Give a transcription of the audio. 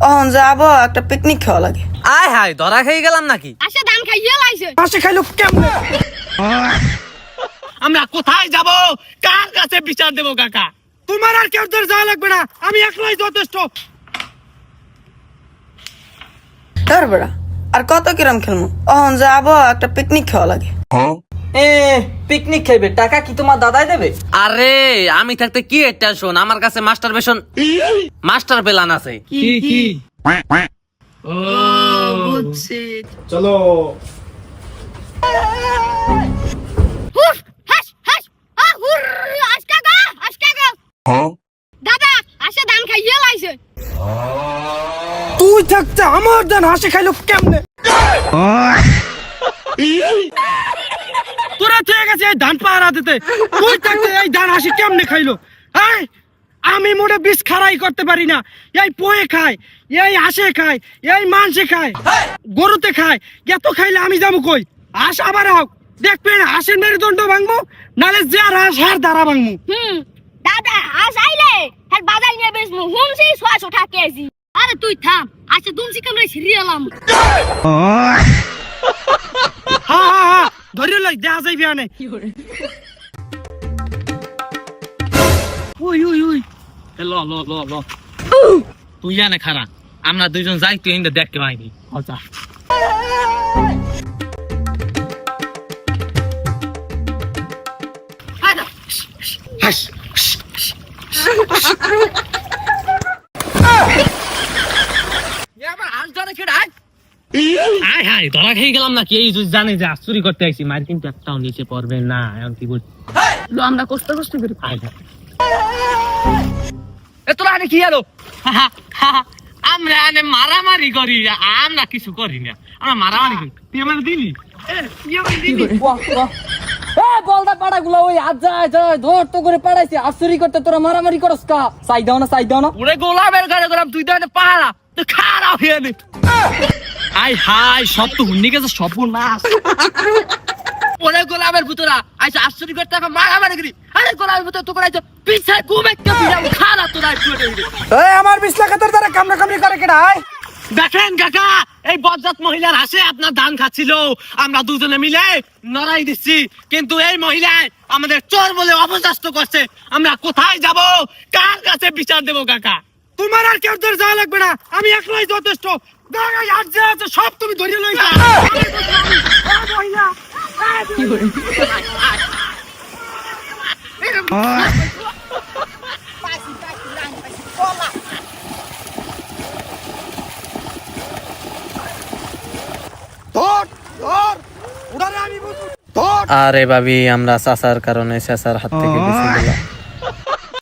অহন যাবো একটা পিকনিক খাওয়া লাগে। আয় হায় ধরা খেয়ে গেলাম নাকি? আসে ধান খাইয়ে লাইছে। পাশে খাইলো কেমনে? আমরা কোথায় যাব? কার কাছে বিচার দেব কাকা? তোমার আর কেউ তোর যাওয়া লাগবে না, আমি একলাই যথেষ্ট। ধর বেড়া আর কত কিরম খেলবো? অহন যাবো একটা পিকনিক খাওয়া লাগে। পিকনিক খাইবে, টাকা কি তোমার দাদাই দেবে? আরে আমি থাকতে কি টেনশন, আমার কাছে মাস্টার বেশন মাস্টার প্ল্যান আছে। কি ও বুঝছি। চলো। হুস হাস হাস হুর আজকাগা দাদা আসে ধান খাইয়ে লাইছে। তুই থাকতে আমার ধান হাসি খাইলো কেমনে? তোরা ঠিক আছে এই ধান পাহারা দিতে, তুই থাকতে এই ধান হাসি কেমনে খাইলো? এই আমি মোটে বিষ খারাই করতে পারি না। এই পোয়ে খায়, এই হাঁসে খায়, এই মাংসে খায়, গরুতে খায়। এত খাইলে আমি যাবো কই? হাঁস আবার হোক দেখবেন, হাঁসের মেরুদণ্ড ভাঙবো, নালে যে আর হাঁস হার দ্বারা ভাঙবো। দাদা আস আইলে হ্যাঁ বাজাই নিয়ে বেশমু হুনছি 600 টাকা কেজি। আরে তুই থাম, আচ্ছা দুমছি কেমন সিরিয়ালাম। হা হা হা ধরে লই দেখা যাইবি আনে। উই উই উই ল ল ল ল তুই জানে খারা, আমরা দুইজন যাই, তুই ইন্দা দেখতে পাইবি। আচ্ছা হাস আমার হাঁস ধরে খেড়াই। আয় হায় ধরা খেয়ে গেলাম নাকি? এই যে জানে যে চুরি করতে আইছি, মার কিন্তু একটাও নিচে পড়বে না। এখন কি বলছি, আমরা কষ্ট কষ্ট করি। তোরা আনে কি আলো? আমরা আনে মারামারি করি, আমরা কিছু করি না। আমরা মারামারি করি। তুই আমার দিলি বলদা পাড়া গুলা ওই আজ যায় যায় ধর তো করে পাড়াইছে, আশ্চর্য করতে তোরা মারামারি করস কা? চাই দাও না চাই দাও না। ওরে গোলামের ঘরে গেলাম, তুই তো একটা পাহারা তো খারাপ হয়ে নে। আই হাই সব তো হুন্নি গেছে, সব নাশ। ওরে গোলামের ভিতরা আইসা আশ্চর্য করতে এখন মারামারি করি। আরে গোলামের ভিতর তো করাইছো পিছে ঘুম একটা বিড়াল খারাপ তো নাই। এই আমার 20 লাখ তোর দ্বারা কামনা কামড়ি করে কেডা? দেখেন কাকা, এই বজ্জাত মহিলার হাসে আপনার ধান খাচ্ছিল, আমরা দুজনে মিলে নড়াই দিচ্ছি, কিন্তু এই মহিলায় আমাদের চোর বলে অপদস্থ করছে। আমরা কোথায় যাব? কার কাছে বিচার দেব কাকা? তোমার আর কেউ তোর যাওয়া লাগবে না, আমি একলাই যথেষ্ট। দাঁড়া আর যে আছে সব তুমি ধরে লইছা। আরে ভাবি, আমরা চাচার কারণে চাচার হাত থেকে বেঁচে গেলাম।